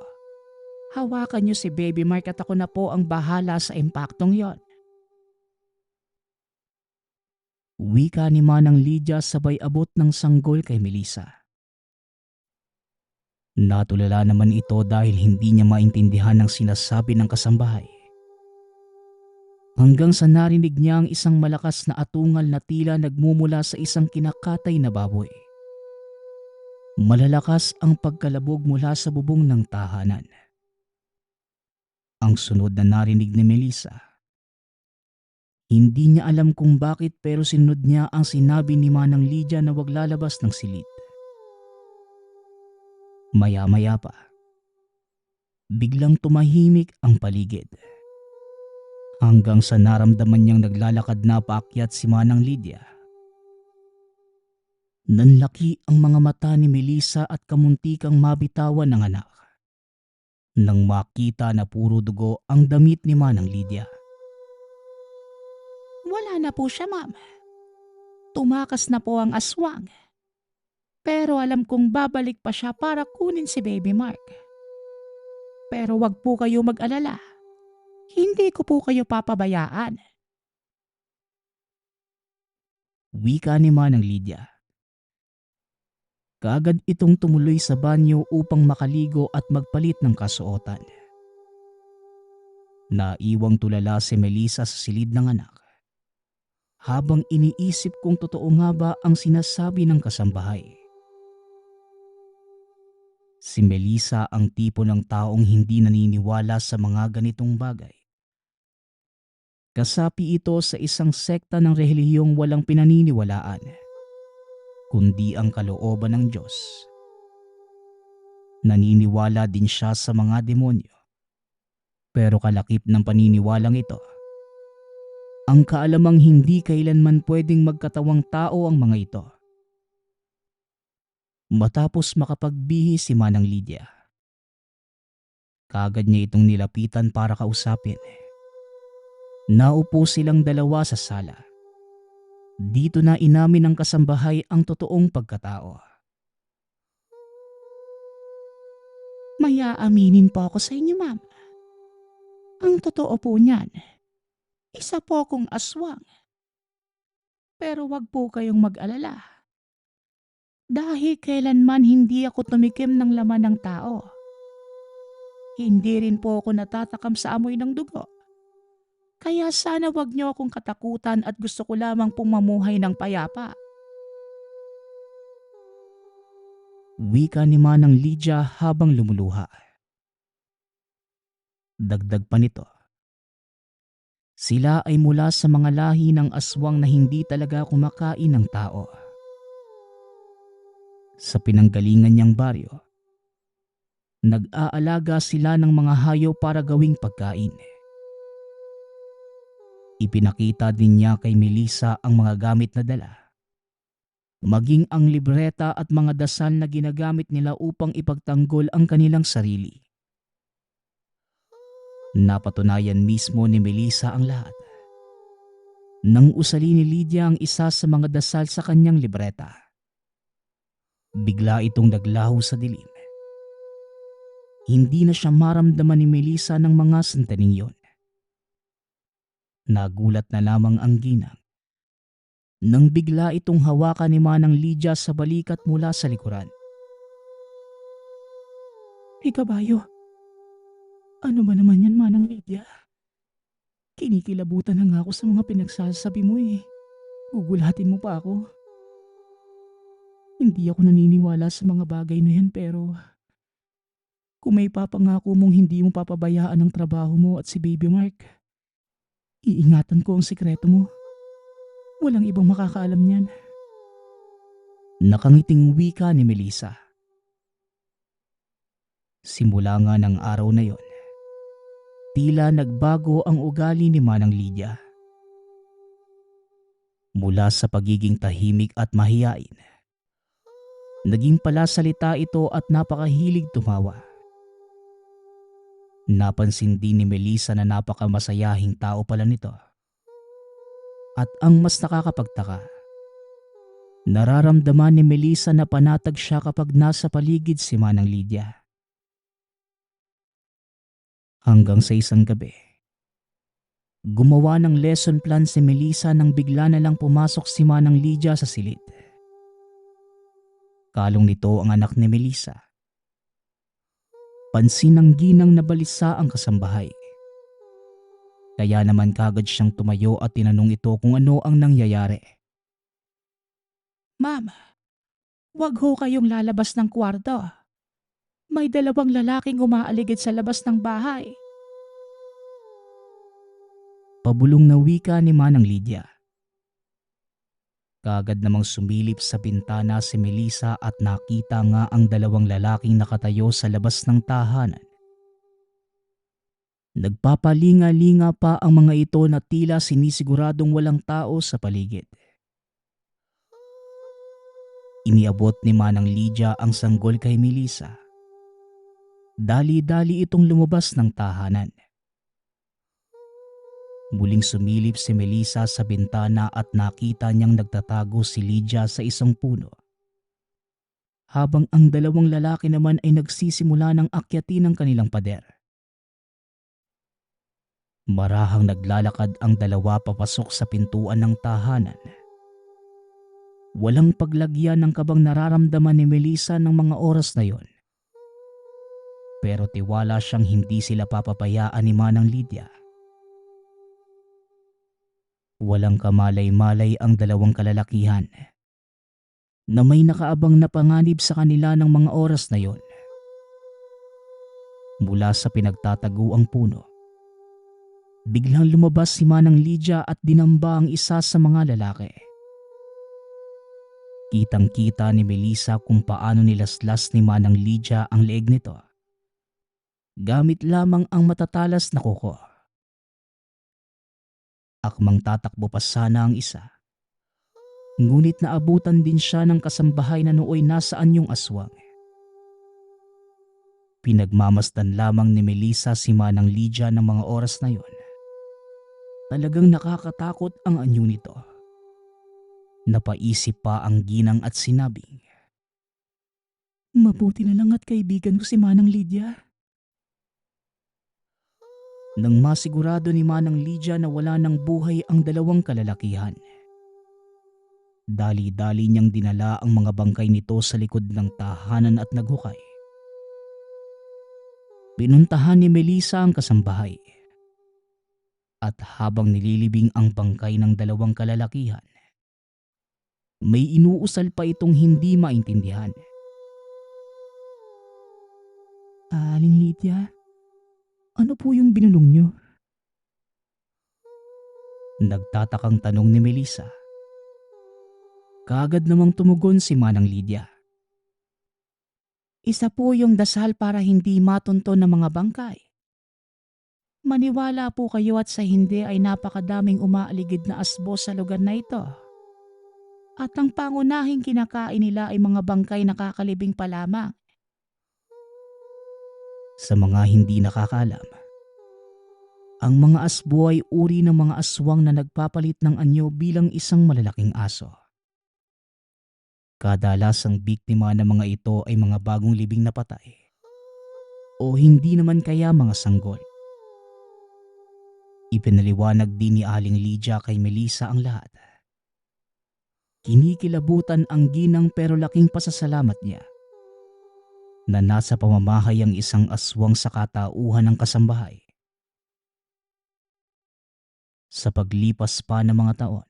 hawakan niyo si Baby Mark at ako na po ang bahala sa impaktong yon. Wika ni Manang Lydia sabay abot ng sanggol kay Melissa. Natulala naman ito dahil hindi niya maintindihan ang sinasabi ng kasambahay. Hanggang sa narinig niya ang isang malakas na atungal na tila nagmumula sa isang kinakatay na baboy. Malalakas ang pagkalabog mula sa bubong ng tahanan. Ang sunod na narinig ni Melissa. Hindi niya alam kung bakit pero sinunod niya ang sinabi ni Manang Lydia na huwag lalabas ng silid. Maya-maya pa, biglang tumahimik ang paligid. Hanggang sa naramdaman niyang naglalakad na paakyat si Manang Lydia. Nanlaki ang mga mata ni Melissa at kamuntikang mabitawan ng anak. Nang makita na puro dugo ang damit ni Manang Lydia. Wala na po siya, ma'am. Tumakas na po ang aswang. Pero alam kong babalik pa siya para kunin si Baby Mark. Pero wag po kayo mag-alala. Hindi ko po kayo papabayaan. Wika ni Manang Lydia. Kaagad itong tumuloy sa banyo upang makaligo at magpalit ng kasuotan. Naiwang tulala si Melissa sa silid ng anak. Habang iniisip kung totoo nga ba ang sinasabi ng kasambahay. Si Melissa ang tipo ng taong hindi naniniwala sa mga ganitong bagay. Kasapi ito sa isang sekta ng relihiyong walang pinaniniwalaan, kundi ang kalooban ng Diyos. Naniniwala din siya sa mga demonyo. Pero kalakip ng paniniwalang ito, ang kaalamang hindi kailanman pwedeng magkatawang tao ang mga ito. Matapos makapagbihis si Manang Lydia, kaagad niya itong nilapitan para kausapin. Naupo silang dalawa sa sala. Dito na inamin ng kasambahay ang totoong pagkatao. May aaminin po ako sa inyo, ma'am. Ang totoo po niyan, isa po akong aswang. Pero wag po kayong mag-alala. Dahil kailanman hindi ako tumikim ng laman ng tao. Hindi rin po ako natatakam sa amoy ng dugo. Kaya sana wag niyo akong katakutan at gusto ko lamang pong mamuhay ng payapa. Wika ni Manang Lydia habang lumuluha. Dagdag pa nito, sila ay mula sa mga lahi ng aswang na hindi talaga kumakain ng tao. Sa pinanggalingan niyang baryo, nag-aalaga sila ng mga hayop para gawing pagkain. Ipinakita din niya kay Melissa ang mga gamit na dala, maging ang libreta at mga dasal na ginagamit nila upang ipagtanggol ang kanilang sarili. Napatunayan mismo ni Melissa ang lahat. Nang usali ni Lydia ang isa sa mga dasal sa kanyang libreta, bigla itong naglaho sa dilim. Hindi na siya maramdaman ni Melissa ng mga sandaling yon. Nagulat na lamang ang ginang nang bigla itong hawakan ni Manang Lydia sa balikat mula sa likuran. Kabayo, ano ba naman yan, Manang Lydia? Kinikilabutan na nga ako sa mga pinagsasabi mo eh. Gugulatin mo pa ako. Hindi ako naniniwala sa mga bagay na yan pero kung may papangako mong hindi mo papabayaan ang trabaho mo at si Baby Mark, iingatan ko ang sikreto mo. Walang ibang makakaalam niyan. Nakangiting wika ni Melissa. Simula nga ng araw na yon, tila nagbago ang ugali ni Manang Lydia. Mula sa pagiging tahimik at mahiyain, naging palasalita ito at napakahilig tumawa. Napansin din ni Melissa na napakamasayahing tao pala nito. At ang mas nakakapagtaka, nararamdaman ni Melissa na panatag siya kapag nasa paligid si Manang Lydia. Hanggang sa isang gabi, gumawa ng lesson plan si Melissa nang bigla na lang pumasok si Manang Lydia sa silid. Kalong nito ang anak ni Melissa. Pansin ng ginang na balisa ang kasambahay. Kaya naman kagad siyang tumayo at tinanong ito kung ano ang nangyayari. Ma'am, wag ho kayong lalabas ng kwarto. May dalawang lalaking umaaligid sa labas ng bahay. Pabulong na wika ni Manang Lydia. Kagad namang sumilip sa bintana si Melissa at nakita nga ang dalawang lalaking nakatayo sa labas ng tahanan. Nagpapalinga-linga pa ang mga ito na tila sinisiguradong walang tao sa paligid. Iniabot ni Manang Lydia ang sanggol kay Melissa. Dali-dali itong lumabas ng tahanan. Muling sumilip si Melissa sa bintana at nakita niyang nagtatago si Lydia sa isang puno. Habang ang dalawang lalaki naman ay nagsisimula ng akyatin ng kanilang pader. Marahang naglalakad ang dalawa papasok sa pintuan ng tahanan. Walang paglagyan ng kabang nararamdaman ni Melissa ng mga oras na yon. Pero tiwala siyang hindi sila papapayaan ni Manang Lydia. Walang kamalay-malay ang dalawang kalalakihan na may nakaabang na panganib sa kanila ng mga oras na yon. Mula sa pinagtataguang puno, biglang lumabas si Manang Lydia at dinamba ang isa sa mga lalaki. Kitang-kita ni Melissa kung paano nilaslas ni Manang Lydia ang leeg nito. Gamit lamang ang matatalas na kuko. Akmang tatakbo pa sana ang isa Ngunit naabutan din siya ng kasambahay na nooy nasaan yung aswang. Pinagmamasdan lamang ni Melissa si Manang Lydia ng mga oras na yon. Talagang nakakatakot ang anyo nito. Napaisip pa ang ginang at sinabing, "Mabuti na lang at kaibigan ko si Manang Lydia." Nang masigurado ni Manang Lydia na wala ng buhay ang dalawang kalalakihan, dali-dali niyang dinala ang mga bangkay nito sa likod ng tahanan at naghukay. Pinuntahan ni Melissa ang kasambahay. At habang nililibing ang bangkay ng dalawang kalalakihan, may inuusal pa itong hindi maintindihan. "Aling Lydia, ano po yung binulong niyo?" Nagtatakang tanong ni Melissa. Kaagad namang tumugon si Manang Lydia. "Isa po yung dasal para hindi matunto ng mga bangkay. Maniwala po kayo at sa hindi ay napakadaming umaaligid na asbo sa lugar na ito. At ang pangunahing kinakain nila ay mga bangkay na kakalibing pa lamang." Sa mga hindi nakakaalam, ang mga asbo ay uri ng mga aswang na nagpapalit ng anyo bilang isang malalaking aso. Kadalasang biktima ng mga ito ay mga bagong libing na patay o hindi naman kaya mga sanggol. Ipinaliwanag din ni Aling Lydia kay Melissa ang lahat. Kinikilabutan ang ginang pero laking pasasalamat niya na nasa pamamahay ang isang aswang sa katauhan ng kasambahay. Sa paglipas pa ng mga taon,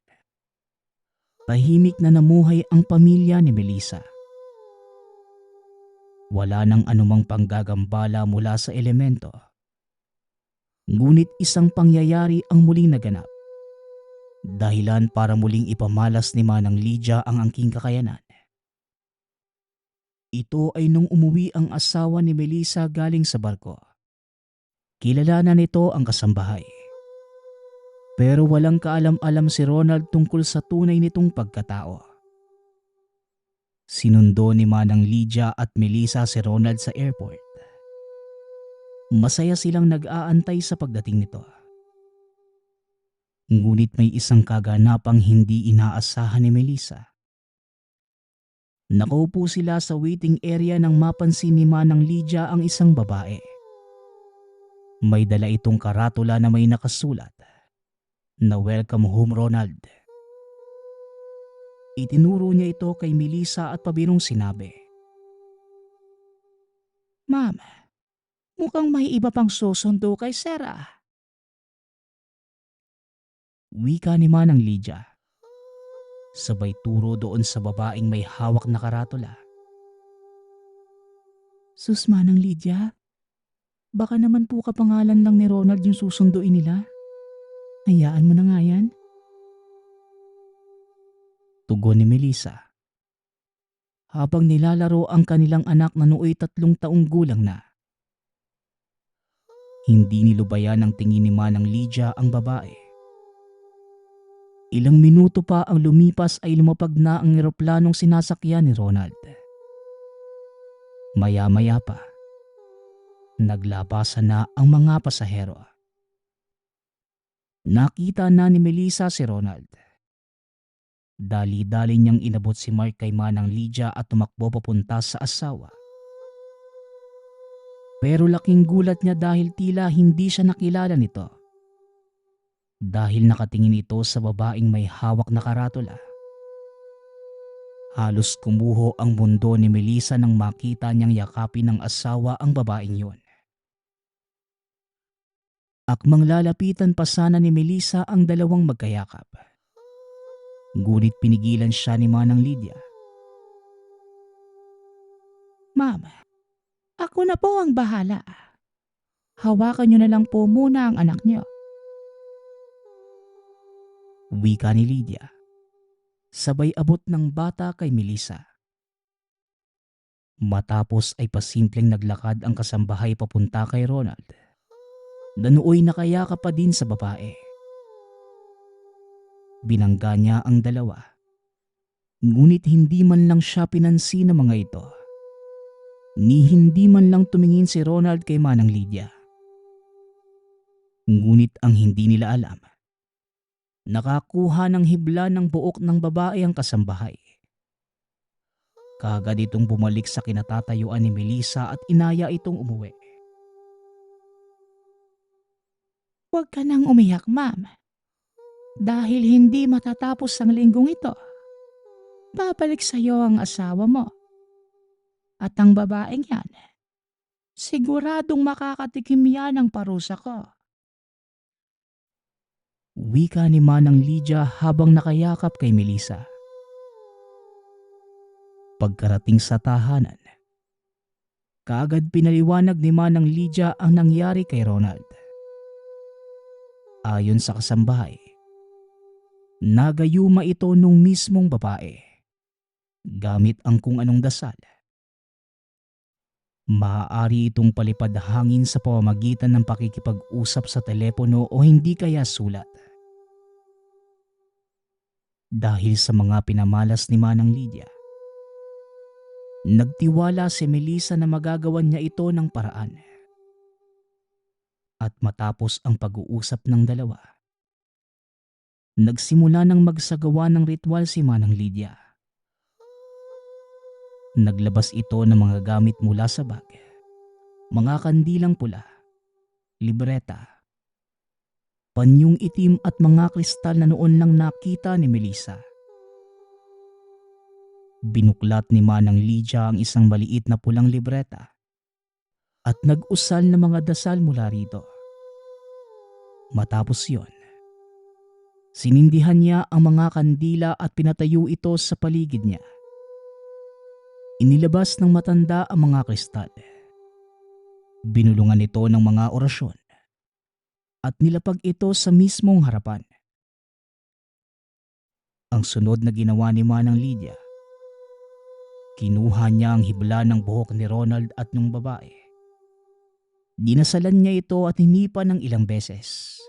tahimik na namuhay ang pamilya ni Melissa. Wala nang anumang panggagambala mula sa elemento. Ngunit isang pangyayari ang muling naganap. Dahilan para muling ipamalas ni Manang Lydia ang angking kakayanan. Ito ay nung umuwi ang asawa ni Melissa galing sa barko. Kilala na nito ang kasambahay. Pero walang kaalam-alam si Ronald tungkol sa tunay nitong pagkatao. Sinundo ni Manang Lydia at Melissa si Ronald sa airport. Masaya silang nag-aantay sa pagdating nito. Ngunit may isang kaganapang hindi inaasahan ni Melissa. Nakaupo sila sa waiting area nang mapansin ni Manang Lydia ang isang babae. May dala itong karatula na may nakasulat na "Welcome home, Ronald." Itinuro niya ito kay Melissa at pabirong sinabi, "Ma'am, mukhang may iba pang susundo kay Sarah." Wika ni Manang Lydia. Sabay turo doon sa babaeng may hawak na karatula. "Sus, Manang Lydia, baka naman po kapangalan lang ni Ronald yung susunduin nila. Hayaan mo na nga yan." Tugon ni Melissa. Habang nilalaro ang kanilang anak na nooy 3 taong gulang na. Hindi nilubayan ng tingin ni Manang Lydia ang babae. Ilang minuto pa ang lumipas ay lumapag na ang eroplanong sinasakyan ni Ronald. Maya-maya pa, naglabasan na ang mga pasahero. Nakita na ni Melissa si Ronald. Dali-dali niyang inabot si Mark kay Manang Lydia at tumakbo papunta sa asawa. Pero laking gulat niya dahil tila hindi siya nakilala nito. Dahil nakatingin ito sa babaeng may hawak na karatula. Halos kumuho ang mundo ni Melissa nang makita niyang yakapin ng asawa ang babaeng yun. Akmang lalapitan pa sana ni Melissa ang dalawang magkayakap. Ngunit pinigilan siya ni Manang Lydia. "Ma'am, ako na po ang bahala. Hawakan niyo na lang po muna ang anak niyo." Wika ni Lydia. Sabay abot ng bata kay Melissa. Matapos ay pasimpleng naglakad ang kasambahay papunta kay Ronald, na nooy nakayakap pa din sa babae. Binangga niya ang dalawa. Ngunit hindi man lang siya pinansin ng mga ito. Ni hindi man lang tumingin si Ronald kay Manang Lydia. Ngunit ang hindi nila alam, nakakuha ng hibla ng buok ng babae ang kasambahay. Kaagad itong bumalik sa kinatatayuan ni Melissa at inaya itong umuwi. Huwag ka nang umiyak, ma'am. Dahil hindi matatapos ang linggong ito, babalik sa iyo ang asawa mo. At ang babaeng yan, siguradong makakatikim yan ng parusa ko. Wika ni Manang Lydia habang nakayakap kay Melissa. Pagkarating sa tahanan, kaagad pinaliwanag ni Manang Lydia ang nangyari kay Ronald. Ayon sa kasambahay, nagayuma ito nung mismong babae gamit ang kung anong dasal. Maaari itong palipad hangin sa pamamagitan ng pakikipag-usap sa telepono o hindi kaya sulat. Dahil sa mga pinamalas ni Manang Lydia, nagtiwala si Melissa na magagawan niya ito ng paraan. At matapos ang pag-uusap ng dalawa, nagsimula ng magsagawa ng ritual si Manang Lydia. Naglabas ito ng mga gamit mula sa bag, mga kandilang pula, libreta, panyong itim at mga kristal na noon lang nakita ni Melissa. Binuklat ni Manang Lydia ang isang maliit na pulang libreta at nag-usal ng mga dasal mula rito. Matapos yon, sinindihan niya ang mga kandila at pinatayo ito sa paligid niya. Inilabas ng matanda ang mga kristal. Binulungan ito ng mga orasyon at nilapag ito sa mismong harapan. Ang sunod na ginawa ni Manang Lydia, kinuha niya ang hibla ng buhok ni Ronald at ng babae. Dinasalan niya ito at hinipan ng ilang beses.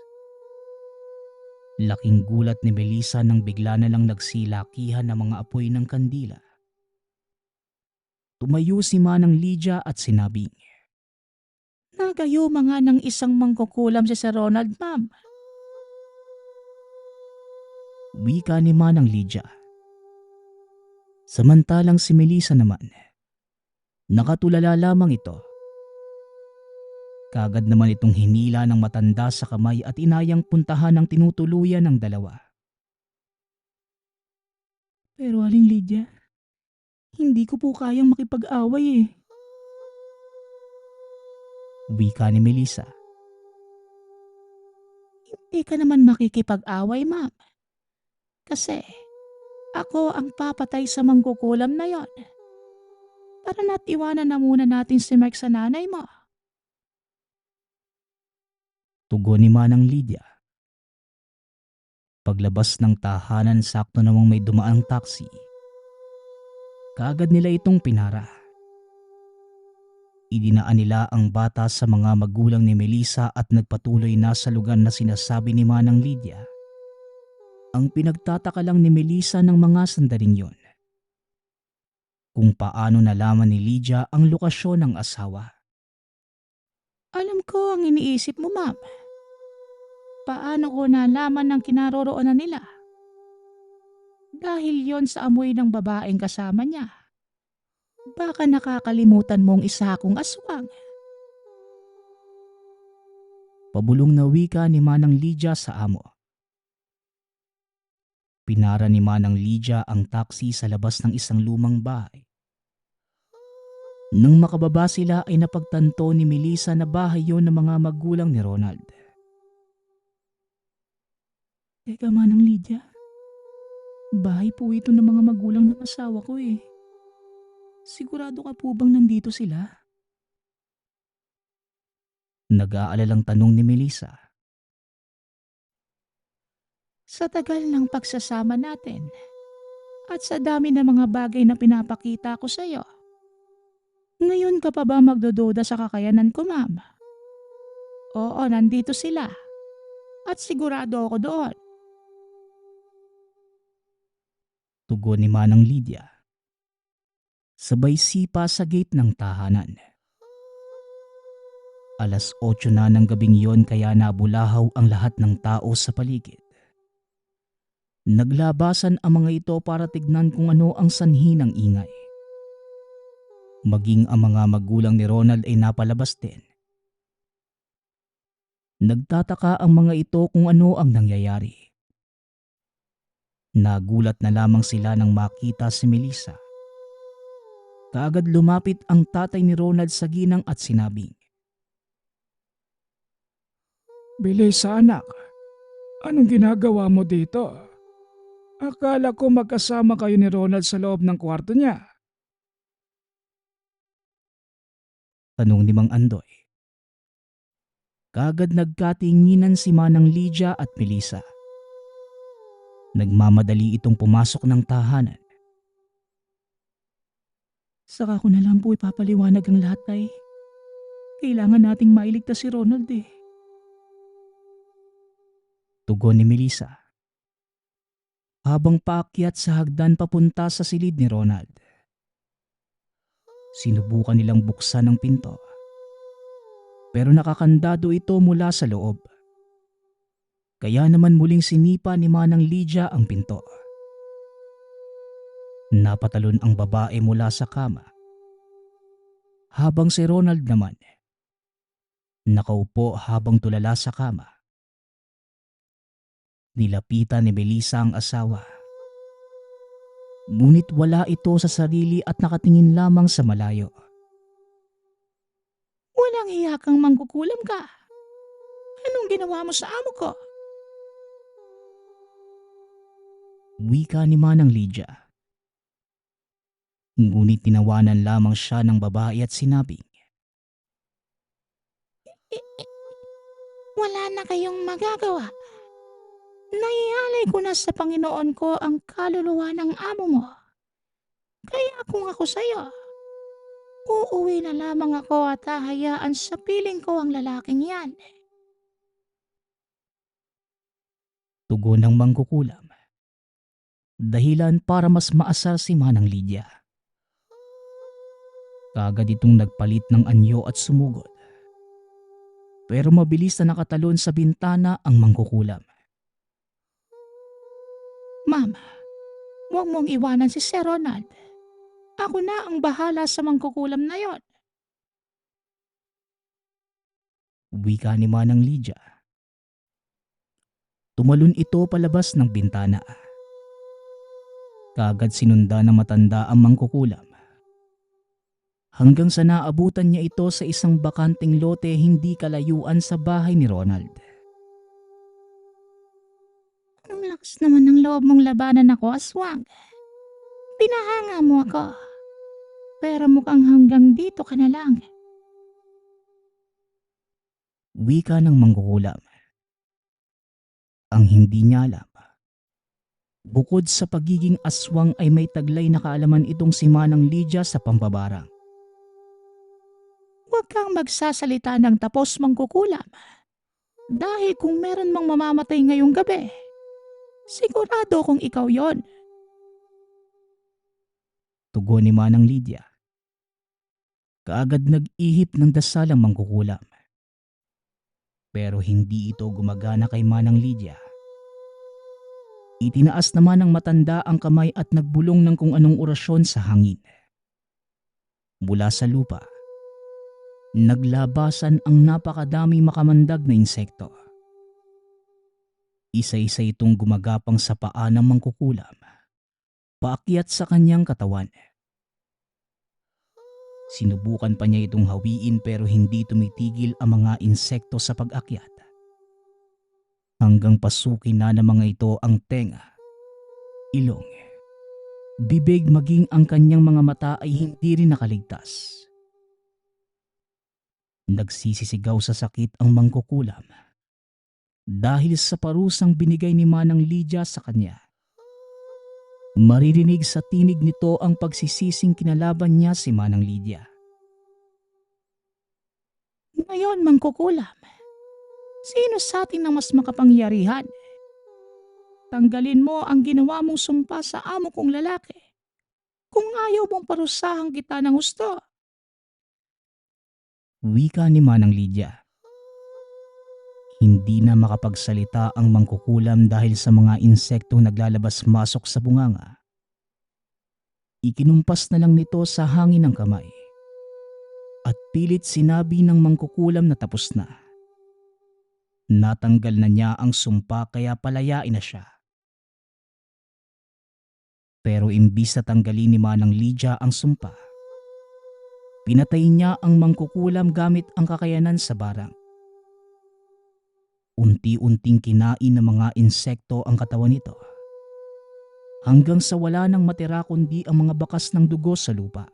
Laking gulat ni Melissa nang bigla na lang nagsilakihan ng mga apoy ng kandila. Tumayo si Manang Lydia at sinabing, Nagayuma nga ng isang mangkukulam si Sir Ronald, ma'am. wika ni Manang Lydia. Samantalang si Melissa naman, nakatulala lamang ito. Kaagad naman itong hinila ng matanda sa kamay at inayang puntahan ang tinutuluyan ng dalawa. Pero Aling Lydia, hindi ko po kayang makipag-away eh. Wika ni Melissa. Hindi ka naman makikipag-away, ma'am. Kasi ako ang papatay sa mangkukulam na yon. Tara na't iwanan na muna natin si Mark sa nanay mo. Tugon ni Manang Lydia. Paglabas ng tahanan, sakto namang may dumaang taxi. Kaagad nila itong pinara. Idinaan nila ang bata sa mga magulang ni Melissa at nagpatuloy na sa lugar na sinasabi ni Manang Lydia. Ang pinagtataka lang ni Melissa ng mga sandaling yon, kung paano nalaman ni Lydia ang lokasyon ng asawa. Alam ko ang iniisip mo, ma'am. Paano ko nalaman ng kinaroroonan nila? Dahil yon sa amoy ng babaeng kasama niya. Baka nakakalimutan mong isa akong aswang. Pabulong na wika ni Manang Lydia sa amo. Pinara ni Manang Lydia ang taxi sa labas ng isang lumang bahay. Nang makababa sila ay napagtanto ni Melissa na bahay yon ng mga magulang ni Ronald. Teka, Manang Lydia. Bahay po ito ng mga magulang ng asawa ko eh. Sigurado ka po bang nandito sila? Nag-aalalang tanong ni Melissa. Sa tagal ng pagsasama natin at sa dami ng mga bagay na pinapakita ko sa iyo, ngayon ka pa ba magdududa sa kakayanan ko, ma'am? Oo, nandito sila. At sigurado ako doon. Tugon ni Manang Lydia. Sabay sipa sa gate ng tahanan. 8:00 na ng gabing yon kaya nabulahaw ang lahat ng tao sa paligid. Naglabasan ang mga ito para tignan kung ano ang sanhi ng ingay. Maging ang mga magulang ni Ronald ay napalabas din. Nagtataka ang mga ito kung ano ang nangyayari. Nagulat na lamang sila nang makita si Melissa. Kaagad lumapit ang tatay ni Ronald sa ginang at sinabing, Bilis anak, anong ginagawa mo dito? Akala ko magkasama kayo ni Ronald sa loob ng kwarto niya. tanong ni Mang Andoy. Kaagad nagkatinginan si Manang Lydia at Melissa. Nagmamadali itong pumasok ng tahanan. Saka ko na lang po ipapaliwanag ang lahat, tay. Kailangan nating mailigtas si Ronald eh. Tugon ni Melissa. Habang paakyat sa hagdan papunta sa silid ni Ronald. Sinubukan nilang buksan ang pinto. Pero nakakandado ito mula sa loob. Kaya naman muling sinipa ni Manang Lydia ang pinto. Napatalon ang babae mula sa kama. Habang si Ronald naman, nakaupo habang tulala sa kama. Nilapitan ni Melissa ang asawa. Ngunit wala ito sa sarili at nakatingin lamang sa malayo. Walang hiya kang mangkukulam ka. Anong ginawa mo sa amo ko? Wika ni Manang Lydia. Ngunit tinawanan lamang siya ng babae at sinabing, Wala na kayong magagawa. Naialay ko na sa Panginoon ko ang kaluluwa ng amo mo. Kaya kung ako sa'yo, uuwi na lamang ako at hahayaan sa piling ko ang lalaking yan. tugon ng mangkukulam. Dahilan para mas maasar si Manang Lydia. Kaagad itong nagpalit ng anyo at sumugod. Pero mabilis na nakatalon sa bintana ang mangkukulam. Ma'am, huwag mong iwanan si Sir Ronald. Ako na ang bahala sa mangkukulam na yon. Wika ni Manang Lydia. Tumalon ito palabas ng bintana. Kaagad sinunda ng matanda ang mangkukulam. Hanggang sa naabutan niya ito sa isang bakanting lote hindi kalayuan sa bahay ni Ronald. Ang lakas naman ng loob mong labanan ako, aswang. Pinahanga mo ako. Pero mukhang hanggang dito ka na lang. Wika ng mangkukulam. Ang hindi niya alam. Bukod sa pagiging aswang ay may taglay na kaalaman itong si Manang Lydia sa pambabarang. Huwag kang magsasalita ng tapos mangkukulam. Dahil kung meron mang mamamatay ngayong gabi, sigurado kung ikaw yon. Tugon ni Manang Lydia. Kaagad nag-ihip ng dasal ang mangkukulam. Pero hindi ito gumagana kay Manang Lydia. Itinaas naman ng matanda ang kamay at nagbulong ng kung anong orasyon sa hangin. Mula sa lupa, naglabasan ang napakadami makamandag na insekto. Isa-isa itong gumagapang sa paa ng mangkukulam, paakyat sa kanyang katawan. Sinubukan pa niya itong hawiin pero hindi tumitigil ang mga insekto sa pag-akyat. Hanggang pasukin na ng mga ito ang tenga, ilong, bibig maging ang kanyang mga mata ay hindi rin nakaligtas. Nagsisisigaw sa sakit ang mangkukulam dahil sa parusang binigay ni Manang Lydia sa kanya. Maririnig sa tinig nito ang pagsisising kinalaban niya si Manang Lydia. Ngayon, mangkukulam, sino sa atin ang mas makapangyarihan? Tanggalin mo ang ginawa mong sumpa sa amo kong lalaki. Kung ayaw mong parusahan kita ng gusto. Wika ni Manang Lydia. Hindi na makapagsalita ang mangkukulam dahil sa mga insektong naglalabas-masok sa bunganga. Ikinumpas na lang nito sa hangin ng kamay. At pilit sinabi ng mangkukulam na tapos na. Natanggal na niya ang sumpa kaya palayain na siya. Pero imbis na tanggalin ni Manang Lydia ang sumpa, pinatay niya ang mangkukulam gamit ang kakayanan sa barang. Unti-unting kinain ng mga insekto ang katawan nito. Hanggang sa wala nang matira kundi ang mga bakas ng dugo sa lupa.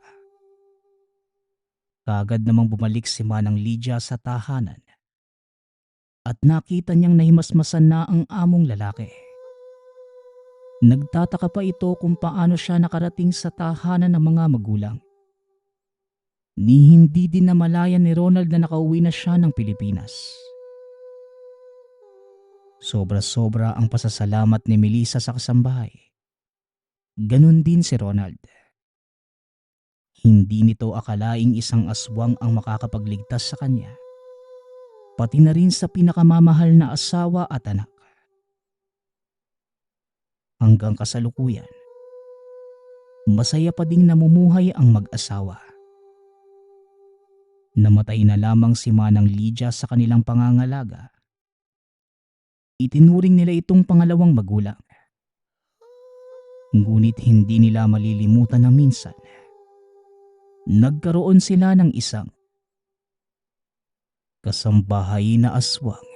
Kagad namang bumalik si Manang Lydia sa tahanan. At nakita niyang nahimasmasan na ang among lalaki. Nagtataka pa ito kung paano siya nakarating sa tahanan ng mga magulang. Ni hindi din namalayan ni Ronald na nakauwi na siya ng Pilipinas. Sobra-sobra ang pasasalamat ni Melissa sa kasambahay. Ganon din si Ronald. Hindi nito akalaing isang aswang ang makakapagligtas sa kanya. Pati na rin sa pinakamamahal na asawa at anak. Hanggang kasalukuyan, masaya pa ding namumuhay ang mag-asawa. Namatay na lamang si Manang Lydia sa kanilang pangangalaga. Itinuring nila itong pangalawang magulang. Ngunit hindi nila malilimutan na minsan, nagkaroon sila ng isang kasambahay na aswang